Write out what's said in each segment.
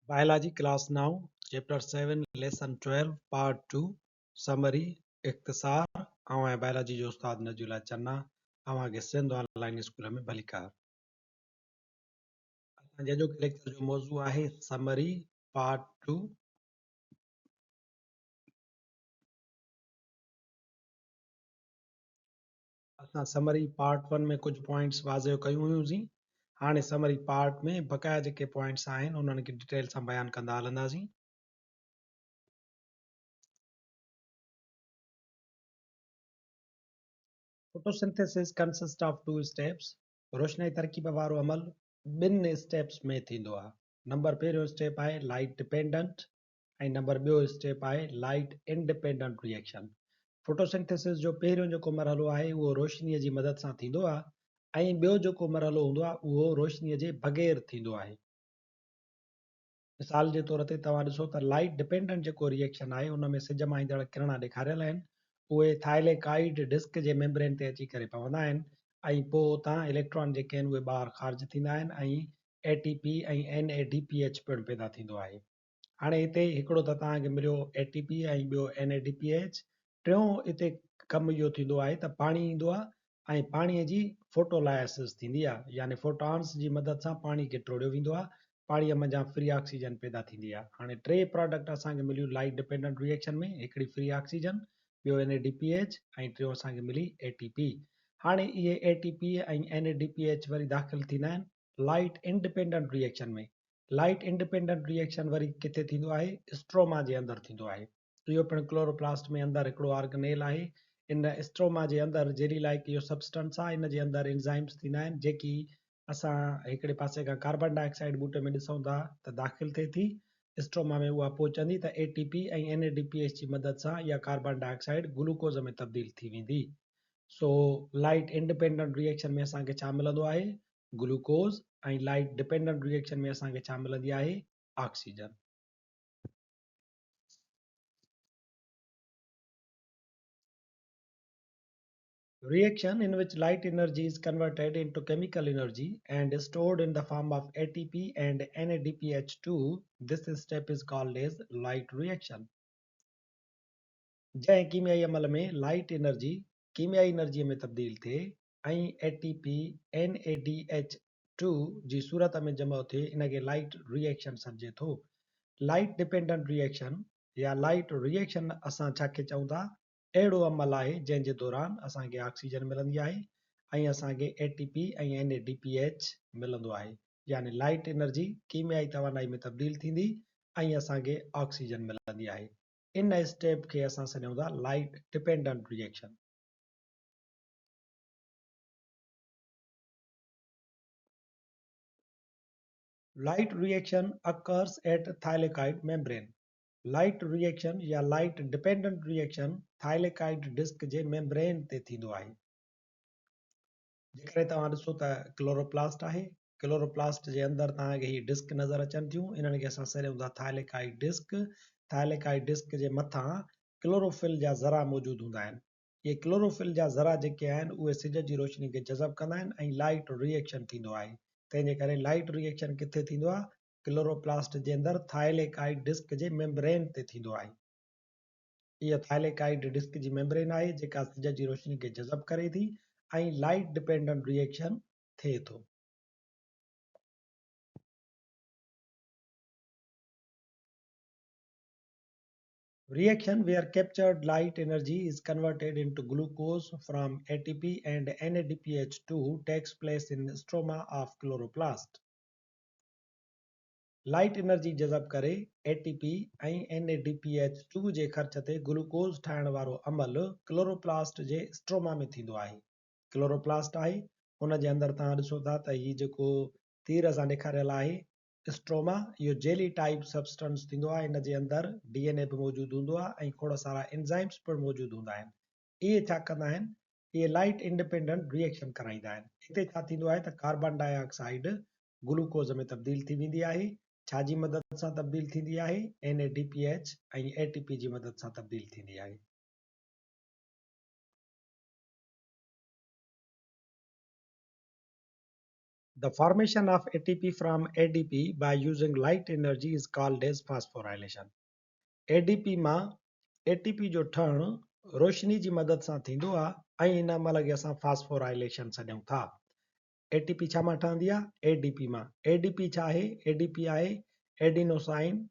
Biology class now, chapter 7, lesson 12, part 2, summary, इख्तिसार, आवां biology जो उस्ताद नजूला चन्ना, आवां के सिंध ऑनलाइन स्कूल में भलीकार। असांजे जो लेक्चर जो मौजू आहे summary, part 2। असां summary part 1 में कुछ points वाज़े कयूं हुयूंसीं। हाणे summary part में बकाया जेके points आहिनि उन्हनि खे डिटेल सां बयान कंदा हलंदासीं। Photosynthesis consists of two steps. रोशनाई तरकीब वारो अमल ॿिनि स्टेप्स में थींदो आहे। नंबर पहिरियों स्टेप आहे लाइट डिपेंडेंट ऐं नंबर ॿियो स्टेप आहे लाइट इंडिपेंडेंट रिएक्शन। फोटोसिंथेसिस जो पहिरियों जेको मरहलो आहे उहो रोशनीअ जी मदद सां थींदो आहे ऐं ॿियो जेको मरहलो हूंदो आहे उहो रोशनीअ जे बग़ैर थींदो आहे। मिसाल जे तौर ते तव्हां ॾिसो त लाइट डिपेंडेंट जेको रिएक्शन आहे उन में सिज मां ईंदड़ किरणा ॾेखारियल आहिनि। उहे थाइलेकाइड डिस्क जे मेम्ब्रेन ते अची करे पवंदा आहिनि ऐं पोइ उतां इलेक्ट्रॉन जेके आहिनि उहे ॿाहिरि ख़ारिज थींदा आहिनि ऐं ATP ऐं NADPH पिणु पैदा थींदो आहे। हाणे हिते हिकिड़ो त तव्हांखे मिलियो ATP ऐं ॿियो NADPH। टियों हिते कमु इहो थींदो आहे त पाणी ईंदो आहे ऐं पाणीअ जी फोटोलाइसिस थींदी आहे, यानी फोटॉन्स जी मदद सां पाणी खे टोड़ियो वेंदो आहे, पाणीअ मंझां फ्री ऑक्सीजन पैदा थींदी आहे। हाणे टे प्रोडक्ट असांखे मिलियूं लाइट डिपेंडेंट रिएक्शन में, हिकिड़ी फ्री ऑक्सीजन, ॿियो NADPH ऐं टियों असांखे मिली ATP। हाणे इहे ATP ऐं NADPH वरी दाख़िल थींदा आहिनि लाइट इंडिपेंडेंट रिएक्शन में। लाइट इंडिपेंडेंट रिएक्शन वरी किथे थींदो आहे, स्ट्रोमा जे अंदरि थींदो आहे। इहो पिणु क्लोरोप्लास्ट में अंदरि हिकिड़ो ऑर्गेनेल आहे। इन स्ट्रोमा जे अंदरि जेली लाइक इहो सब्सटेंस आहे, इन जे अंदरि एंजाइम्स थींदा आहिनि जेकी असां हिकिड़े पासे खां कार्बन डाइऑक्साइड बूटे में ॾिसूं था त दाख़िल थिए थी, स्ट्रोमा में उहा पहुचंदी त ATP ऐं NADPH जी मदद सां इहा कार्बन डाइऑक्साइड ग्लूकोज़ में तब्दील थी वेंदी। सो लाइट इंडिपेंडेंट रिएक्शन में असांखे छा मिलंदो आहे, ग्लूकोज़, ऐं लाइट डिपेंडेंट रिएक्शन में असांखे छा मिलंदी आहे, oxygen. Reaction in which light energy is converted into chemical energy and stored in the form of ATP and NADPH2. This step is called as light reaction. जंहिं कीमियाई अमल में light energy कीमियाई एनर्जीअ में तब्दील थिए ऐं ATP NADH2 जी सूरत में जमा थिए, इनखे लाइट रिएक्शन सॾिजे थो। लाइट डिपेंडेंट रिएक्शन या लाइट रिएक्शन असां छाखे चऊं था, अहिड़ो अमल आहे जंहिंजे दौरान असांखे ऑक्सीजन मिलंदी आहे ऐं असांखे ATP ऐं NADPH मिलंदो आहे, यानी लाइट एनर्जी कीमियाई तवानाई में तब्दील थींदी ऐं असांखे ऑक्सीजन मिलंदी आहे। इन स्टेप खे असां सॾियूं था light dependent reaction. Light reaction occurs at thylakoid membrane. Light reaction या लाइट डिपेंडेंट रिएक्शन थाइलेकाइड डिस्क जे मेम्ब्रेन ते थींदो आहे। जेकॾहिं तव्हां ॾिसो त क्लोरोप्लास्ट आहे, क्लोरोप्लास्ट जे अंदरि तव्हांखे हीअ डिस्क नज़र अचनि थियूं, इन्हनि खे असां सॾियूं था थाइलेकाइड डिस्क। थाइलेकाइड डिस्क जे मथां क्लोरोफिल जा ज़रा मौजूदु हूंदा आहिनि। इहे क्लोरोफिल जा ज़रा जेके आहिनि उहे सिज जी रोशनी खे जज़ब कंदा आहिनि ऐं लाइट रिएक्शन थींदो आहे। तंहिंजे करे लाइट रिएक्शन किथे थींदो आहे, क्लोरोप्लास्ट जे अंदरि थाइलेकाइड डिस्क जे मेम्ब्रेन ते थींदो आहे। इहा थाइलेकाइड डिस्क जी मेम्ब्रेन आहे जेका सिज जी रोशनी खे जज़ब करे थी ऐं लाइट डिपेंडेंट रिएक्शन थिए थो। Reaction where captured light energy is converted into glucose from ATP and NADPH2 takes place in stroma of chloroplast. Light energy जज़ब करे ATP ऐं NADPH2 जे ख़र्च ते ग्लूकोज ठाहिण वारो अमल क्लोरोप्लास्ट जे स्ट्रोमा में थींदो आहे। क्लोरोप्लास्ट आहे, हुन जे अंदरि तव्हां ॾिसो था त हीउ जेको तीर सां ॾेखारियल आहे स्ट्रोमा, इहो जेली टाइप सब्सटेंस थींदो आहे। इन जे अंदरि DNA बि मौजूदु हूंदो आहे ऐं खोड़ सारा एंजाइम्स पिणु मौजूदु हूंदा आहिनि। इहे छा कंदा आहिनि, इहे लाइट इंडिपेंडेंट रिएक्शन कराईंदा आहिनि। हिते छा थींदो आहे त कार्बन डाइऑक्साइड ग्लूकोज में तब्दील थी वेंदी आहे। छाजी मदद सां तब्दील थींदी आहे, NADPH ऐं ATP जी मदद सां तब्दील थींदी आहे। The formation of ATP from ADP by using light energy is called as phosphorylation. ADP मां ATP जो ठहणु रोशनी जी मदद सां थींदो आहे ऐं इन महिल खे असां फास्फोराइलेशन सॾूं था। ATP छा मां ठहंदी आहे? ADP मां। ADP छा आहे? ADP आहे adenosine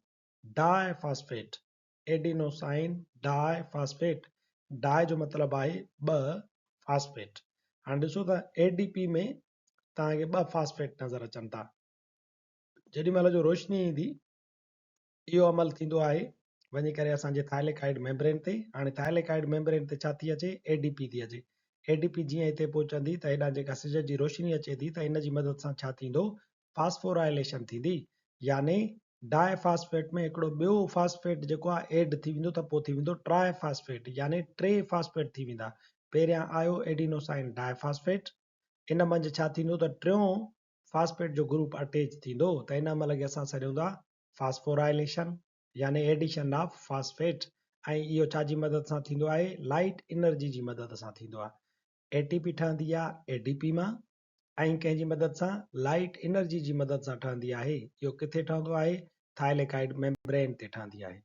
diphosphate. Adenosine diphosphate. Di जो मतिलबु आहे ॿ, फॉस्फेट। हाणे ॾिसो त ADP में तव्हांखे ॿ फॉस्फेट नज़र अचनि था। जेॾी महिल जो रोशनी ईंदी इहो अमल थींदो आहे वञी करे असांजे थाइलेकाइड मेम्ब्रेन ते। हाणे थाइलेकाइड मेम्ब्रेन ते छा थी अचे? ADP थी अचे। ADP जीअं हिते पहुचंदी त हेॾां जेका सिज जी रोशनी अचे थी त इन जी मदद सां छा थींदो? फास्फोराइलेशन थींदी, यानी डाइफॉस्फेट में हिकिड़ो ॿियो फॉस्फेट जेको आहे एड थी वेंदो त पोइ थी वेंदो ट्राइफॉस्फेट, यानी टे फॉस्फेट थी वेंदा। पहिरियां आयो एडिनोसाइन डाइफॉस्फेट, इन मंझि छा थींदो त टियों फॉस्फेट जो ग्रुप अटैच थींदो त इन महिल खे असां सॾूं था फास्फोराइलेशन, यानी एडिशन ऑफ फॉस्फेट। ऐं इहो छा जी मदद सां थींदो आहे? लाइट एनर्जी जी मदद सां थींदो आहे। ATP ठहंदी आहे ADP मां ऐं कंहिंजी मदद सां? लाइट एनर्जी जी मदद सां ठहंदी आहे। इहो किथे ठहंदो आहे? थाइलेकाइड मेम्ब्रेन ते ठहंदी आहे।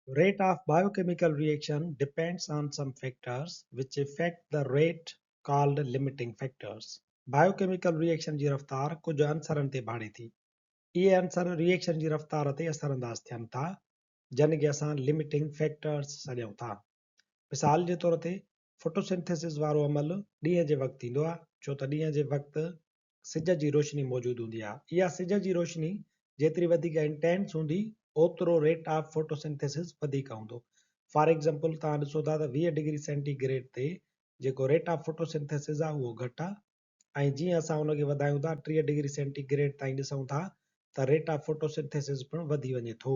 Rate of biochemical reaction depends on some factors which affect the rate called limiting factors. Biochemical reaction जी रफ़्तार कुझु अंसरनि ते भाड़े थी। इहे अंसर रिएक्शन जी रफ़्तार ते असरअंदाज थियनि था, जिन खे असां लिमिटिंग फैक्टर्स सॾूं था। मिसाल जे तौर ते फोटोसिंथेसिस वारो अमल ॾींहं जे वक़्तु थींदो आहे, छो त ॾींहं जे वक़्तु सिज जी रोशनी मौजूदु हूंदी आहे। इहा सिज जी रोशनी जेतिरी वधीक इंटेंस हूंदी ओतिरो रेट ऑफ फोटोसिंथेसिस वधीक हूंदो। फॉर एग्जांपल तव्हां ॾिसो था त 20 डिग्री सेंटीग्रेड ते जेको रेट ऑफ फोटोसिंथेसिस आहे उहो घटि आहे, ऐं जीअं असां उनखे वधायूं था 30 डिग्री सेंटीग्रेड ताईं ॾिसूं था त रेट ऑफ फोटोसिंथेसिस पिणु वधी वञे थो।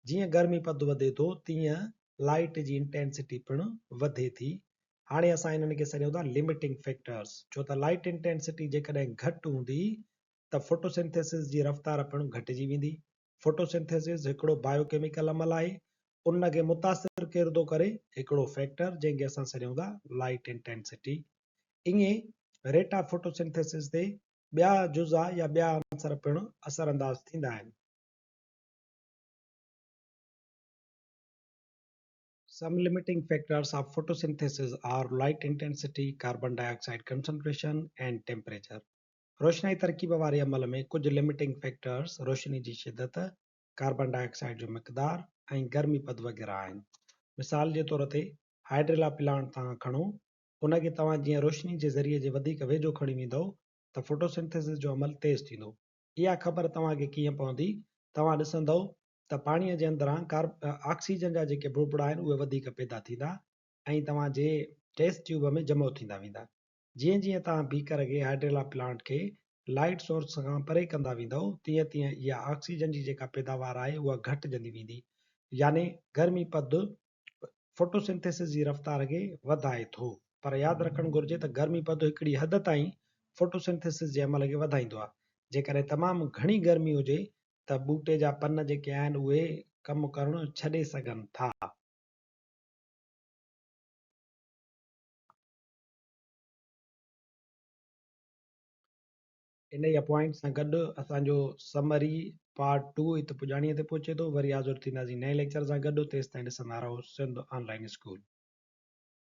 जीअं गर्मी पद वधे थो तीअं लाइट जी इंटेंसिटी पिणु वधे थी। हाणे असां इन्हनि खे सॾूं था लिमिटिंग फैक्टर्स, छो त लाइट इंटेंसिटी जेकॾहिं घटि हूंदी त फोटोसिंथेसिस जी रफ़्तार पिणु घटिजी वेंदी। फोटोसिंथेसिस हिकिड़ो बायोकेमिकल अमल आहे, उनखे मुतासिर केरु थो करे? हिकिड़ो फैक्टर जंहिंखे असां सॾूं था लाइट इंटेंसिटी। ईअं रेट ऑफ फोटोसिंथेसिस ते ॿिया जुज़ा या ॿिया अंसर पिणु असरअंदाज थींदा आहिनि। Some limiting factors of photosynthesis are light intensity, carbon dioxide concentration, and temperature. रोशनाई तरकीब वारे अमल में कुझु लिमिटिंग फैक्टर्स रोशनी जी शिदत, कार्बन डाइऑक्साइड जो मक़दार ऐं गर्मी पद वग़ैरह आहिनि। मिसाल जे तौर ते हाइड्रेला प्लांट तव्हां खणो, उनखे तव्हां जीअं रोशनी जे ज़रिए जे वधीक वेझो खणी वेंदव त फोटोसिंथेसिस जो अमल तेज़ थींदो। इहा ख़बर तव्हांखे कीअं पवंदी? तव्हां ॾिसंदव त पाणीअ जे अंदरां ऑक्सीजन जा जेके बुलबुला आहिनि उहे वधीक पैदा थींदा ऐं तव्हांजे टेस्ट ट्यूब में जमो थींदा वेंदा। जीअं जीअं तव्हां बीकर खे हाइड्रेला प्लांट खे लाइट सोर्स खां परे कंदा वेंदव तीअं तीअं इहा ऑक्सीजन जी जेका पैदावार आहे उहा घटिजंदी वेंदी, यानी गर्मी पद फोटोसिंथेसिस जी रफ़्तार खे वधाए थो। पर यादि रखणु घुरिजे त गर्मी पद हिकिड़ी हद ताईं फोटोसिंथेसिस जे अमल खे वधाईंदो आहे। जेकॾहिं तमामु घणी गर्मी हुजे त ॿूटे जा पन जेके आहिनि उहे कमु करणु छॾे सघनि था। इन या पॉइंट सां गॾु असांजो समरी पार्ट 2 हिते पुॼाणीअ ते पहुचे थो। वरी हाज़ुर थींदासीं नए लेक्चर सां गॾु। तेसिताईं ॾिसंदा रहो सिंध ऑनलाइन स्कूल।